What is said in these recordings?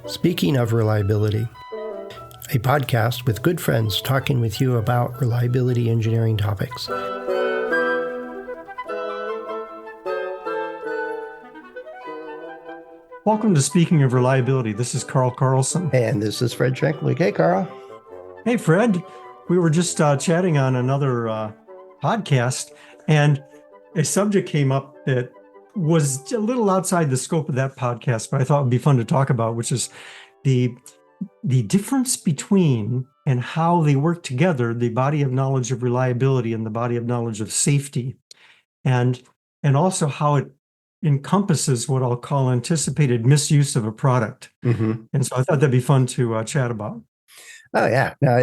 Speaking of reliability, a podcast with good friends talking with you about reliability engineering topics. Welcome to Speaking of Reliability. This is Carl Carlson. And this is Fred Shanklick. Hey, Carl. Hey, Fred. We were just chatting on another podcast, and a subject came up that was a little outside the scope of that podcast, but I thought would be fun to talk about, which is the difference between and how they work together, the body of knowledge of reliability and the body of knowledge of safety, and also how it encompasses what I'll call anticipated misuse of a product. Mm-hmm. And so I thought that'd be fun to chat about. Oh, yeah. No,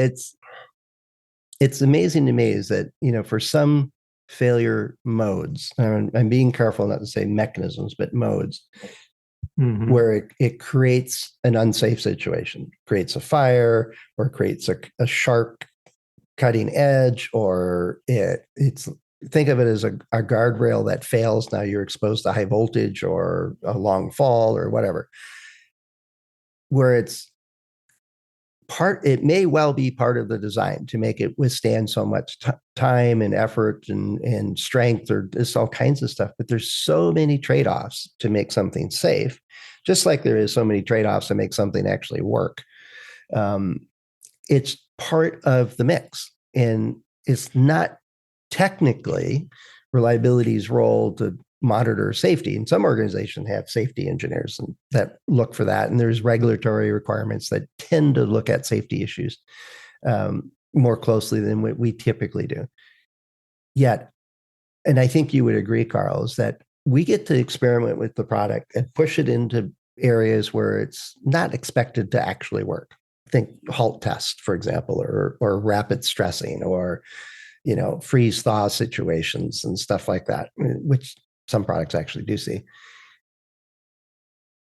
it's amazing to me is that, for some failure modes, I'm being careful not to say mechanisms, but modes, mm-hmm. where it creates an unsafe situation, creates a fire, or creates a sharp cutting edge, or it's think of it as a guardrail that fails. Now you're exposed to high voltage or a long fall or whatever, where it may well be part of the design to make it withstand so much time and effort and strength, or just all kinds of stuff. But there's so many trade-offs to make something safe, just like there is so many trade-offs to make something actually work. It's part of the mix, and it's not technically reliability's role to monitor safety. And some organizations have safety engineers that look for that. And there's regulatory requirements that tend to look at safety issues more closely than what we typically do. Yet, and I think you would agree, Carl, is that we get to experiment with the product and push it into areas where it's not expected to actually work. Think halt test, for example, or rapid stressing, or freeze thaw situations and stuff like that, which some products actually do see.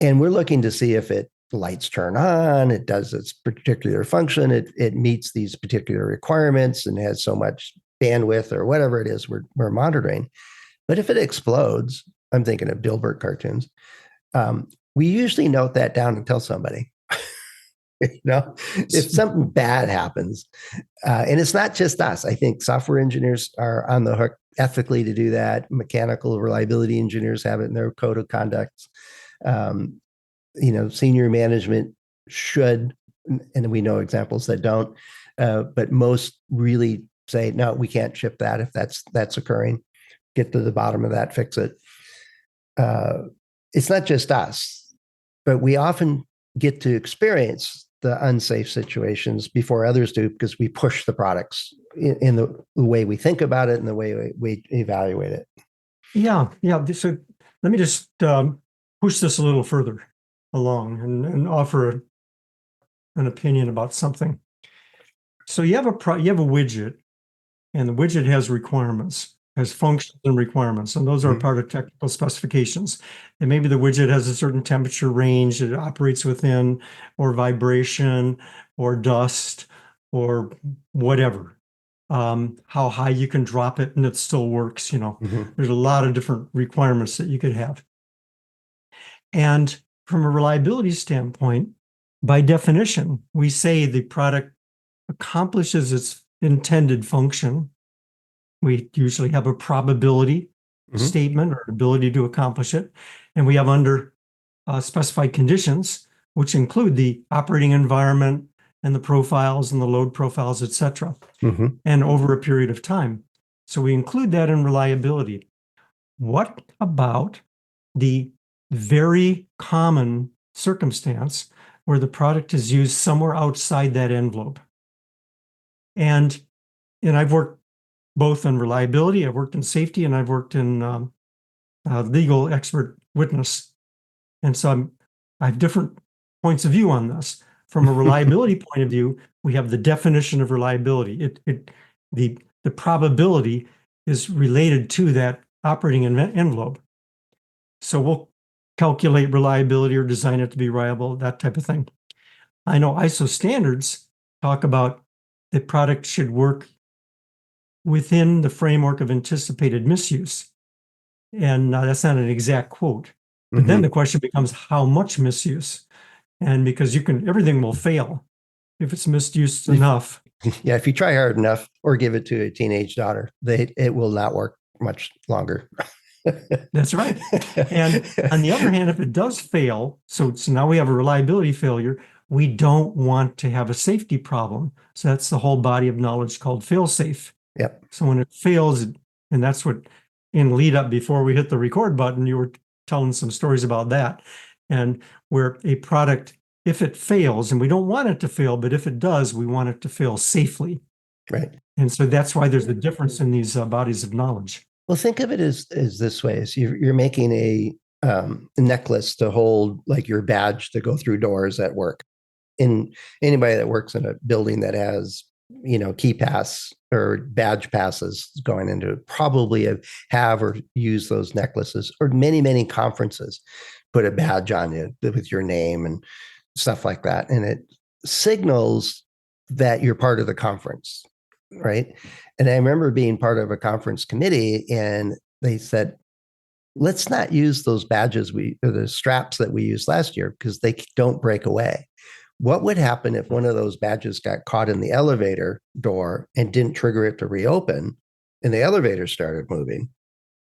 And we're looking to see if lights turn on, it does its particular function, it meets these particular requirements and has so much bandwidth or whatever it is we're monitoring. But if it explodes, I'm thinking of Dilbert cartoons, we usually note that down and tell somebody. If something bad happens, and it's not just us. I think software engineers are on the hook ethically to do that. Mechanical reliability engineers have it in their code of conduct. Senior management should, and we know examples that don't, but most really say, no, we can't ship that if that's occurring. Get to the bottom of that, fix it. It's not just us, but we often get to experience the unsafe situations before others do, because we push the products in the way we think about it and the way we evaluate it. Yeah. So let me just push this a little further along and offer an opinion about something. So you have a widget, and the widget has requirements, has functions and requirements, and those are part of technical specifications. And maybe the widget has a certain temperature range it operates within, or vibration, or dust, or whatever. How high you can drop it and it still works. There's a lot of different requirements that you could have. And from a reliability standpoint, by definition, we say the product accomplishes its intended function. We usually have a probability statement or ability to accomplish it. And we have under specified conditions, which include the operating environment and the profiles and the load profiles, et cetera, and over a period of time. So we include that in reliability. What about the very common circumstance where the product is used somewhere outside that envelope? And I've worked both in reliability, I've worked in safety, and I've worked in legal expert witness. And so I have different points of view on this. From a reliability point of view, we have the definition of reliability. The probability is related to that operating envelope. So we'll calculate reliability or design it to be reliable, that type of thing. I know ISO standards talk about the product should work within the framework of anticipated misuse. And that's not an exact quote. But then the question becomes how much misuse? And because everything will fail if it's misused enough. Yeah, if you try hard enough or give it to a teenage daughter, it will not work much longer. That's right. And on the other hand, if it does fail, so now we have a reliability failure, we don't want to have a safety problem. So that's the whole body of knowledge called fail-safe. Yep. So when it fails, and that's what in lead up before we hit the record button, you were telling some stories about that. And where a product, if it fails, and we don't want it to fail, but if it does, we want it to fail safely. Right. And so that's why there's the difference in these bodies of knowledge. Well, think of it as this way: is you're making a necklace to hold like your badge to go through doors at work. And anybody that works in a building that has key pass or badge passes going into it probably have or use those necklaces, or many conferences put a badge on you with your name and stuff like that, and it signals that you're part of the conference, right? And I remember being part of a conference committee, and they said, let's not use those badges or the straps that we used last year because they don't break away. What would happen if one of those badges got caught in the elevator door and didn't trigger it to reopen, and the elevator started moving,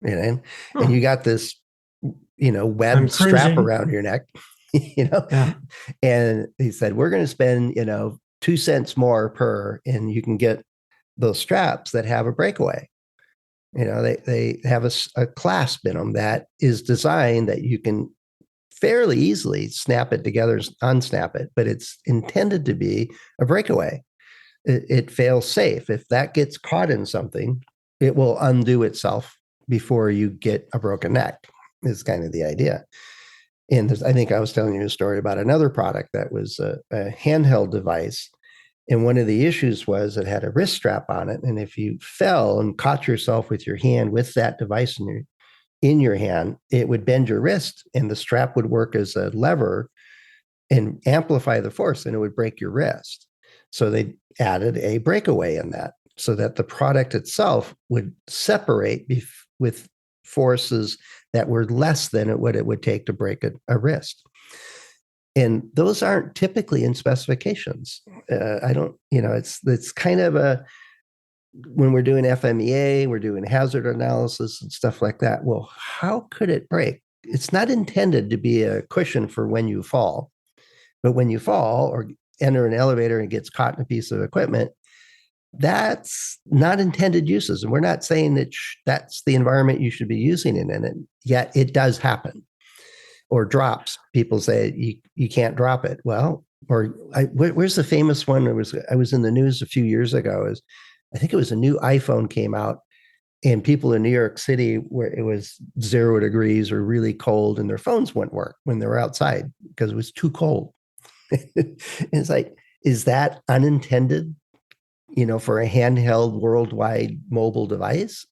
and you got this, webbed strap around your neck, Yeah. And he said, we're going to spend, 2 cents more per, and you can get those straps that have a breakaway. They have a clasp in them that is designed that you can fairly easily snap it together, unsnap it, but it's intended to be a breakaway. It fails safe. If that gets caught in something, it will undo itself before you get a broken neck, is kind of the idea. And I think I was telling you a story about another product that was a handheld device. And one of the issues was it had a wrist strap on it. And if you fell and caught yourself with your hand with that device in your hand, it would bend your wrist, and the strap would work as a lever and amplify the force, and it would break your wrist. So they added a breakaway in that so that the product itself would separate with forces that were less than what it would take to break a wrist. And those aren't typically in specifications. I don't, it's kind of when we're doing FMEA, we're doing hazard analysis and stuff like that. Well, how could it break? It's not intended to be a cushion for when you fall, but when you fall or enter an elevator and gets caught in a piece of equipment, that's not intended uses. And we're not saying that that's the environment you should be using it in, and yet it does happen. Or drops. People say you can't drop it. Well, where's the famous one? I was in the news a few years ago. I think it was a new iPhone came out, and people in New York City where it was 0 degrees or really cold, and their phones wouldn't work when they were outside because it was too cold. It's like, is that unintended? For a handheld worldwide mobile device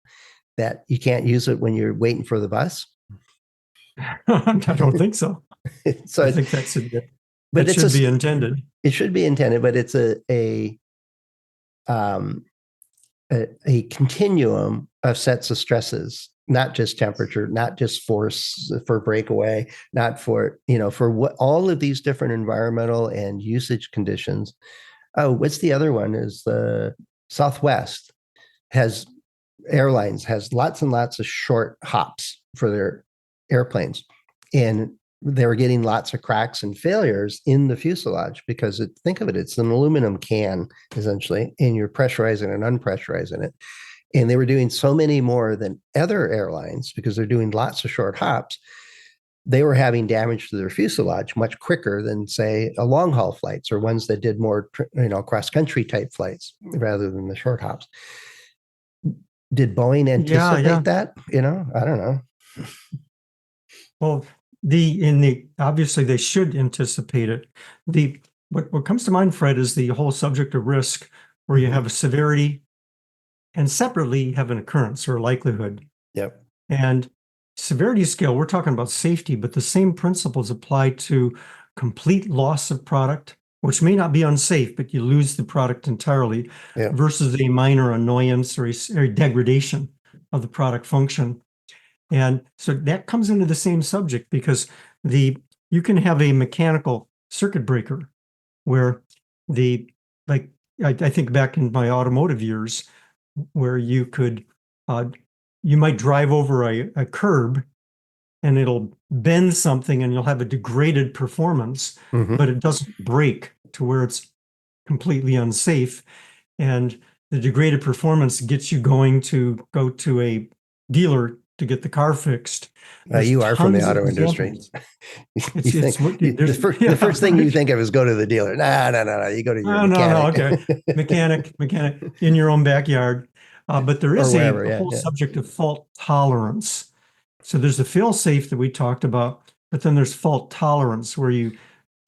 that you can't use it when you're waiting for the bus? I don't think so. So I think that should be intended. It should be intended, but it's a continuum of sets of stresses, not just temperature, not just force for breakaway, not for what all of these different environmental and usage conditions. Oh, what's the other one? Is the Southwest Airlines has lots and lots of short hops for their airplanes, and they were getting lots of cracks and failures in the fuselage because think of it, it's an aluminum can essentially, and you're pressurizing and unpressurizing it. And they were doing so many more than other airlines because they're doing lots of short hops. They were having damage to their fuselage much quicker than, say, a long haul flights or ones that did more, cross country type flights rather than the short hops. Did Boeing anticipate that? I don't know. Well, obviously they should anticipate it. What comes to mind, Fred, is the whole subject of risk, where you have a severity and separately you have an occurrence or likelihood. Yep. And severity scale, we're talking about safety, but the same principles apply to complete loss of product, which may not be unsafe, but you lose the product entirely, versus a minor annoyance or a degradation of the product function. And so that comes into the same subject because you can have a mechanical circuit breaker, where the, like, I think back in my automotive years, where you could, you might drive over a curb and it'll bend something and you'll have a degraded performance, Hmm. but it doesn't break to where it's completely unsafe. And the degraded performance gets you going to go to a dealer to get the car fixed. There's You are from the tons of auto industry. examples. You think There's, the yeah, first thing you right. think of is go to the dealer. No, no, no, no. You go to your Oh, no, no, mechanic okay. Mechanic in your own backyard. But there or is wherever. a Yeah, whole yeah. subject of fault tolerance. So there's the fail safe that we talked about, but then there's fault tolerance where you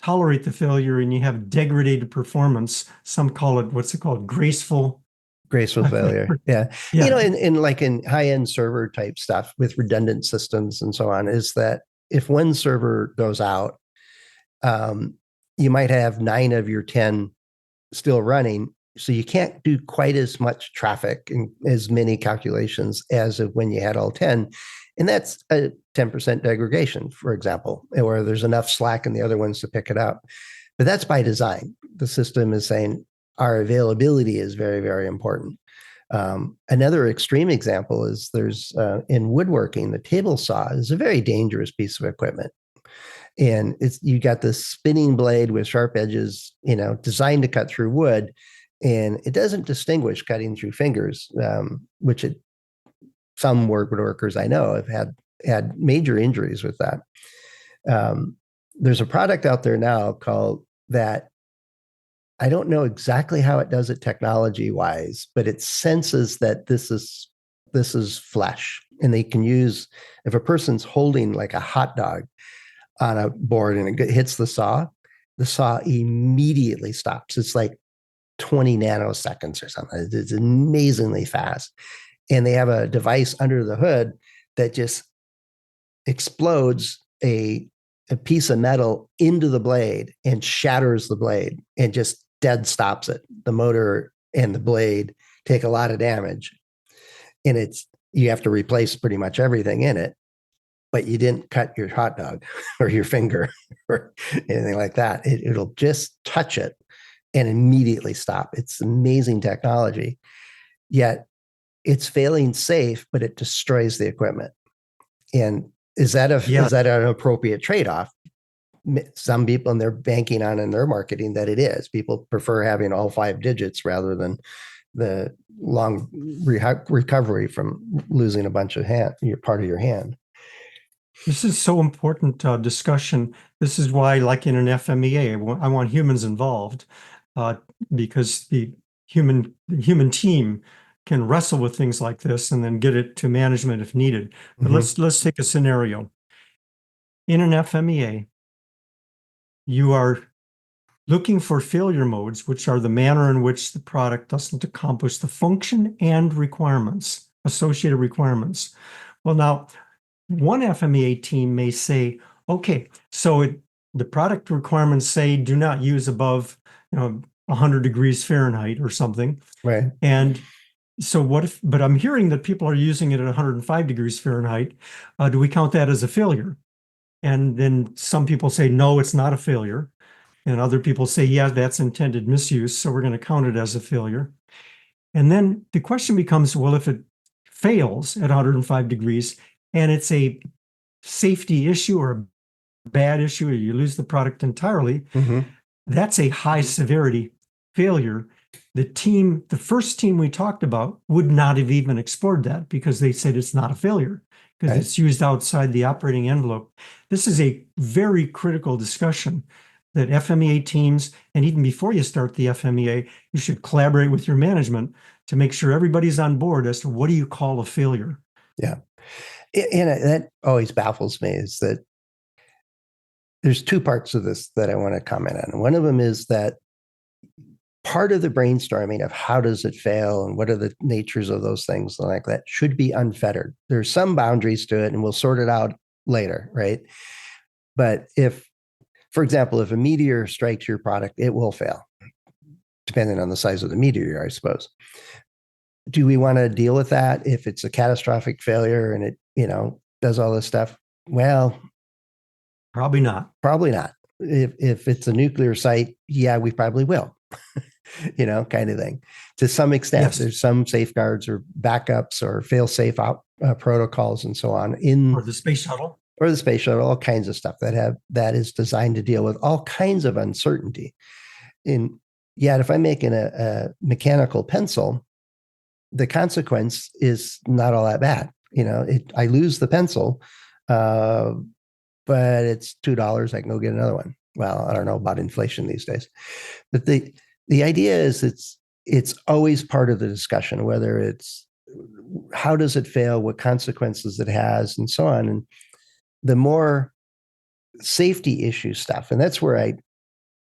tolerate the failure and you have degraded performance. Some call it, what's it called? Graceful. Graceful failure. Yeah. Yeah. In like in high-end server type stuff with redundant systems and so on, is that if one server goes out, um, you might have 9 of your 10 still running. So you can't do quite as much traffic and as many calculations as of when you had all 10. And that's a 10% degradation, for example, where there's enough slack in the other ones to pick it up. But that's by design. The system is saying our availability is very, very important. Another extreme example is there's in woodworking, the table saw is a very dangerous piece of equipment. And it's you got this spinning blade with sharp edges, designed to cut through wood, and it doesn't distinguish cutting through fingers, which some woodworkers I know have had major injuries with that. There's a product out there now called that. I don't know exactly how it does it technology wise, but it senses that this is flesh, and they can use if a person's holding like a hot dog on a board and it hits the saw immediately stops. It's like 20 nanoseconds or something. It's amazingly fast. And they have a device under the hood that just explodes a piece of metal into the blade and shatters the blade and just dead stops it. The motor and the blade take a lot of damage. And you have to replace pretty much everything in it, but you didn't cut your hot dog or your finger or anything like that. It'll just touch it and immediately stop. It's amazing technology. Yet it's failing safe, but it destroys the equipment. And is that Yeah. an appropriate trade-off? Some people, and they're banking on in their marketing that it is. People prefer having all 5 digits rather than the long recovery from losing a bunch of your part of your hand. This is so important discussion. This is why, like in an FMEA, I want humans involved uh, because the human team can wrestle with things like this and then get it to management if needed. But Mm-hmm. let's take a scenario. In an FMEA, you are looking for failure modes, which are the manner in which the product doesn't accomplish the function and requirements, associated requirements. Well, now, one FMEA team may say, okay, so the product requirements say do not use above, 100 degrees Fahrenheit or something. Right. And so but I'm hearing that people are using it at 105 degrees Fahrenheit. Do we count that as a failure? And then some people say, no, it's not a failure. And other people say, yeah, that's intended misuse. So we're going to count it as a failure. And then the question becomes, well, if it fails at 105 degrees and it's a safety issue or a bad issue, or you lose the product entirely, Mm-hmm. that's a high severity failure. The first team we talked about would not have even explored that because they said it's not a failure because Right. it's used outside the operating envelope. This is a very critical discussion that FMEA teams, and even before you start the FMEA, you should collaborate with your management to make sure everybody's on board as to what do you call a failure. Yeah. And that always baffles me is that there's two parts of this that I want to comment on. One of them is that part of the brainstorming of how does it fail and what are the natures of those things like that should be unfettered. There's some boundaries to it and we'll sort it out later, right? But for example, if a meteor strikes your product, it will fail, depending on the size of the meteor, I suppose. Do we want to deal with that if it's a catastrophic failure and it, does all this stuff? Well, Probably not. probably not. if it's a nuclear site, yeah, we probably will, kind of thing. To some extent, Yes. there's some safeguards or backups or fail-safe protocols and so on Or the space shuttle. or the space shuttle, all kinds of stuff that is designed to deal with all kinds of uncertainty. And yet, if I'm making a mechanical pencil, the consequence is not all that bad. I lose the pencil, uh, but it's $2. I can go get another one. Well, I don't know about inflation these days, but the idea is it's always part of the discussion, whether it's how does it fail, what consequences it has, and so on. And the more safety issue stuff, and that's where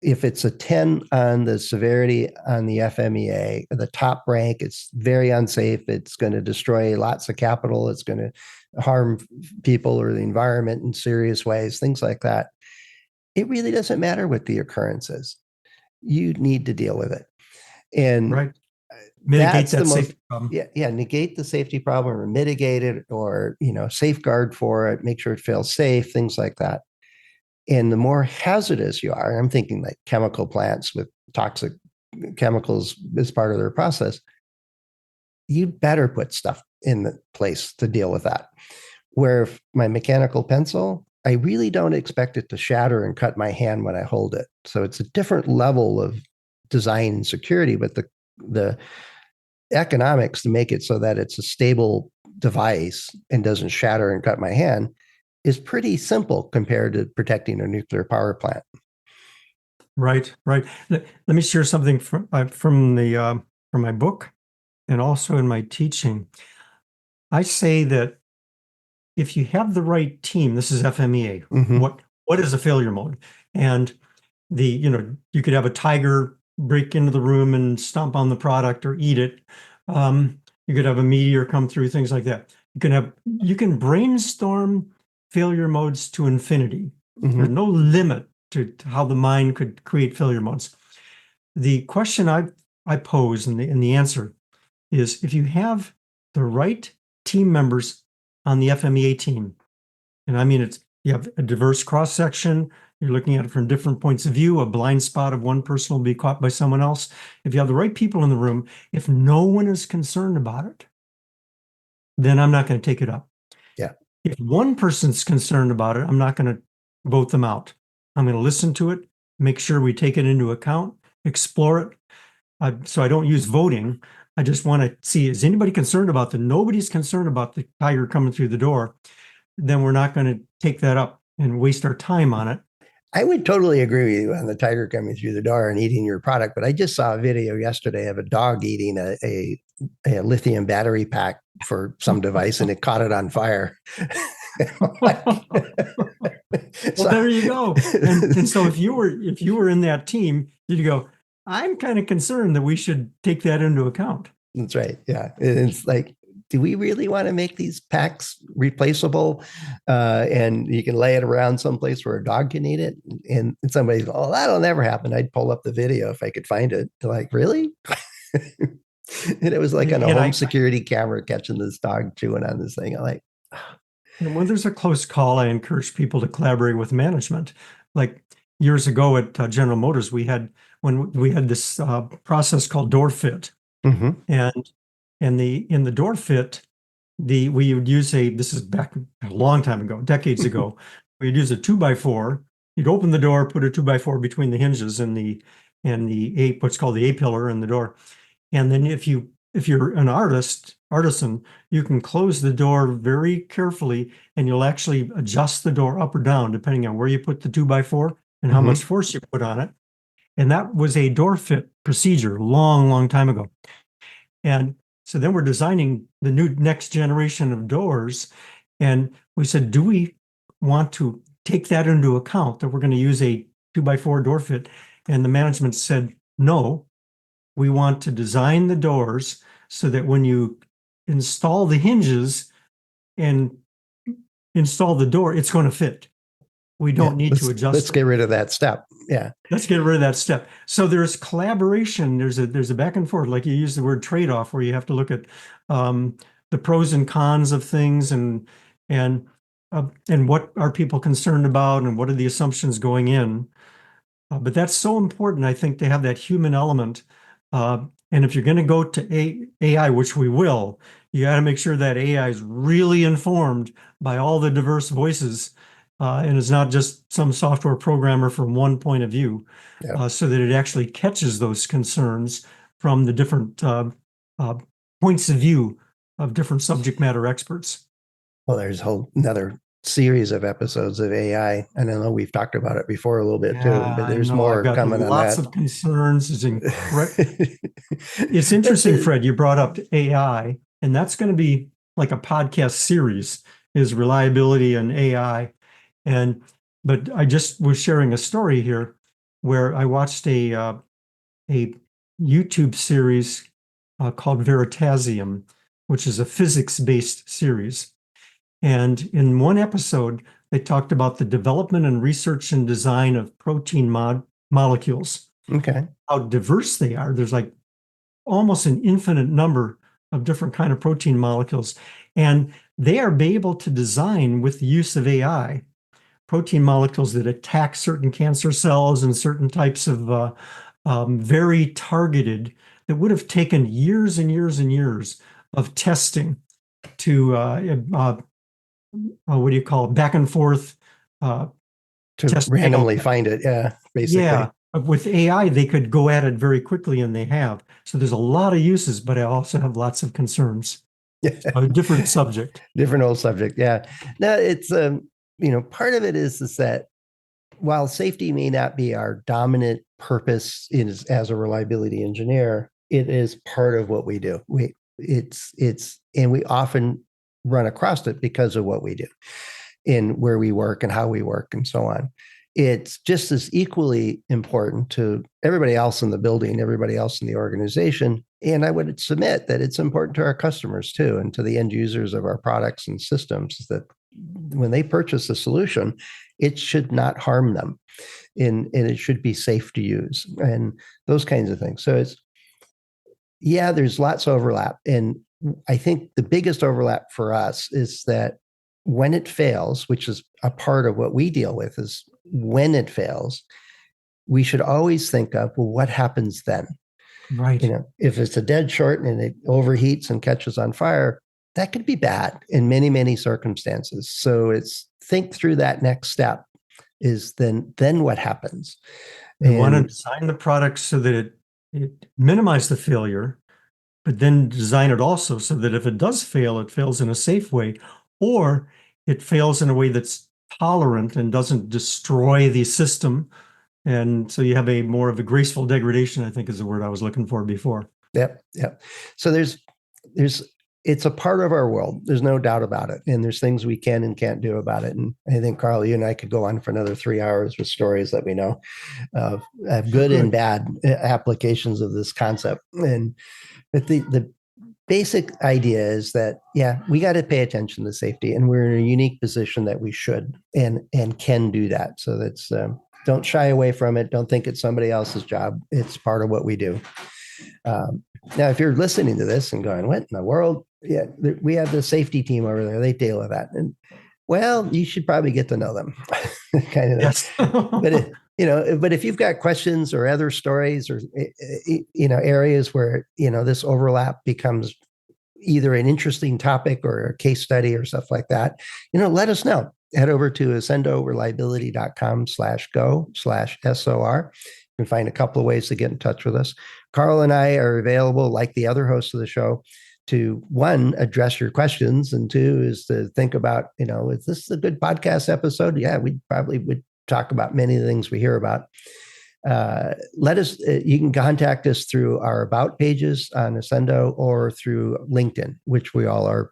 if it's a 10 on the severity on the FMEA, the top rank, it's very unsafe. It's going to destroy lots of capital. It's going to harm people or the environment in serious ways, things like that. It really doesn't matter what the occurrence is. You need to deal with it. And right. Mitigate that's that the most, safety problem. yeah, negate the safety problem or mitigate it or, safeguard for it, make sure it fails safe, things like that. And the more hazardous you are, I'm thinking like chemical plants with toxic chemicals as part of their process, you better put stuff in the place to deal with that. Where if my mechanical pencil, I really don't expect it to shatter and cut my hand when I hold it. So it's a different level of design and security, but the economics to make it so that it's a stable device and doesn't shatter and cut my hand is pretty simple compared to protecting a nuclear power plant. Right, right. Let me share something from from my book and also in my teaching. I say that if you have the right team, this is FMEA. Mm-hmm. What is a failure mode? And you could have a tiger break into the room and stomp on the product or eat it. You could have a meteor come through, things like that. You can brainstorm failure modes to infinity. Mm-hmm. There's no limit to how the mind could create failure modes. The question I pose and the answer is if you have the right team members on the FMEA team, and I mean you have a diverse cross section, you're looking at it from different points of view, a blind spot of one person will be caught by someone else. If you have the right people in the room, if no one is concerned about it, then I'm not going to take it up. Yeah. If one person's concerned about it, I'm not going to vote them out. I'm going to listen to it, make sure we take it into account, explore it. So I don't use voting. I just want to see, is anybody concerned about nobody's concerned about the tiger coming through the door, then we're not going to take that up and waste our time on it. I would totally agree with you on the tiger coming through the door and eating your product, but I just saw a video yesterday of a dog eating a lithium battery pack for some device and it caught it on fire. Well, there you go. And so if you were in that team, you'd go, I'm kind of concerned that we should take that into account. That's right. Yeah. It's like, do we really want to make these packs replaceable? And you can lay it around someplace where a dog can eat it. And somebody's, oh, that'll never happen. I'd pull up the video if I could find it. They're like, really? And it was like on a home security camera catching this dog chewing on this thing. I'm like, and when there's a close call, I encourage people to collaborate with management. Like years ago at General Motors, we had this process called door fit, mm-hmm. and in the door fit, we would use this is back a long time ago, decades ago. We'd use a 2x4. You'd open the door, put a 2x4 between the hinges and the what's called the A pillar in the door, and then if you're an artisan, you can close the door very carefully and you'll actually adjust the door up or down depending on where you put the 2x4 and how mm-hmm. much force you put on it. And that was a door fit procedure long, long time ago. And so then we're designing the next generation of doors. And we said, do we want to take that into account that we're going to use a 2x4 door fit? And the management said, no. We want to design the doors so that when you install the hinges and install the door, it's going to fit. We don't need to adjust. Let's get rid of that step. Yeah. Let's get rid of that step. So there's collaboration. There's a back and forth, like you use the word trade-off, where you have to look at the pros and cons of things and and what are people concerned about, and what are the assumptions going in. But that's so important, I think, to have that human element. And if you're going to go to AI, which we will, you got to make sure that AI is really informed by all the diverse voices, and is not just some software programmer from one point of view, Yeah. so that it actually catches those concerns from the different points of view of different subject matter experts. Well, there's a whole another series of episodes of AI. And I know we've talked about it before a little bit too, Yeah, but I there's know. I've more got coming on lots that. of concerns. It's But interesting, Fred, you brought up AI, and that's going to be like a podcast series, is reliability and AI. And but I just was sharing a story here where I watched a YouTube series called Veritasium, which is a physics-based series. And in one episode, they talked about the development and research and design of protein molecules, okay. how diverse they are. There's like almost an infinite number of different kind of protein molecules. And they are able to design, with the use of AI, protein molecules that attack certain cancer cells and certain types of very targeted, that would have taken years and years and years of testing to what do you call it, back and forth To test fail. randomly find it. Yeah, basically. Yeah, with AI, they could go at it very quickly, and they have. So there's a lot of uses, but I also have lots of concerns. A different subject. Different old subject. Yeah. No, it's part of it is that while safety may not be our dominant purpose as a reliability engineer, it is part of what we do. And we often run across it because of what we do in where we work and how we work and so on. It's just as equally important to everybody else in the building, everybody else in the organization. And I would submit that it's important to our customers too, and to the end users of our products and systems, that when they purchase a solution, it should not harm them, and it should be safe to use, and those kinds of things. So there's lots of overlap. And I think the biggest overlap for us is that when it fails, which is a part of what we deal with, is when it fails, we should always think of, well, what happens then? Right. If it's a dead short and it overheats and catches on fire, that could be bad in many, many circumstances. So it's think through that next step, is then what happens? We want to design the product so that it minimize the failure, but then design it also so that if it does fail, it fails in a safe way, or it fails in a way that's tolerant and doesn't destroy the system. And so you have a more of a graceful degradation, I think is the word I was looking for before. Yep. So it's a part of our world. There's no doubt about it. And there's things we can and can't do about it. And I think, Carl, you and I could go on for another 3 hours with stories that we know of good and bad applications of this concept. But the basic idea is that, we got to pay attention to safety, and we're in a unique position that we should and can do that. So that's, don't shy away from it. Don't think it's somebody else's job. It's part of what we do. Now, if you're listening to this and going, what in the world? Yeah, we have the safety team over there. They deal with that. And well, you should probably get to know them. Kind of. Yes. But if you've got questions or other stories or, areas where, this overlap becomes either an interesting topic or a case study or stuff like that, let us know. Head over to accendoreliability.com/go/SOR. You can find a couple of ways to get in touch with us. Carl and I are available, like the other hosts of the show, to, one, address your questions, and two, is to think about, is this a good podcast episode? Yeah, we probably would talk about many of the things we hear about. Let us, you can contact us through our about pages on Accendo or through LinkedIn, which we all are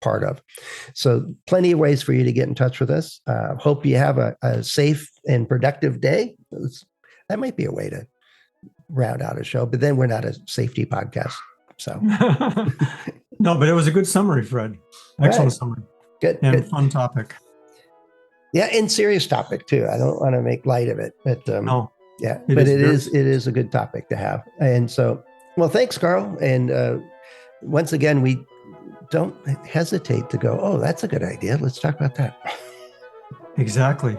part of. So plenty of ways for you to get in touch with us. Hope you have a safe and productive day. That might be a way to round out a show, but then we're not a safety podcast. So no, but it was a good summary, Fred. Excellent summary. Good. Fun topic. Yeah, and serious topic too. I don't want to make light of it, but no. Yeah, but it is a good topic to have. And so, well, thanks, Carl. And once again, we don't hesitate to go, oh, that's a good idea. Let's talk about that. Exactly.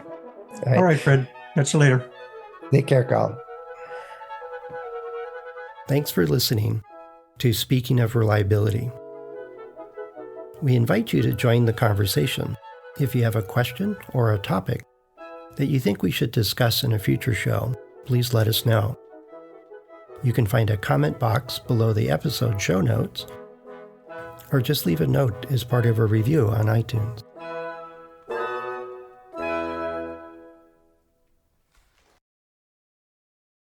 All right, Fred. Catch you later. Take care, Colin. Thanks for listening to Speaking of Reliability. We invite you to join the conversation. If you have a question or a topic that you think we should discuss in a future show, please let us know. You can find a comment box below the episode show notes, or just leave a note as part of a review on iTunes.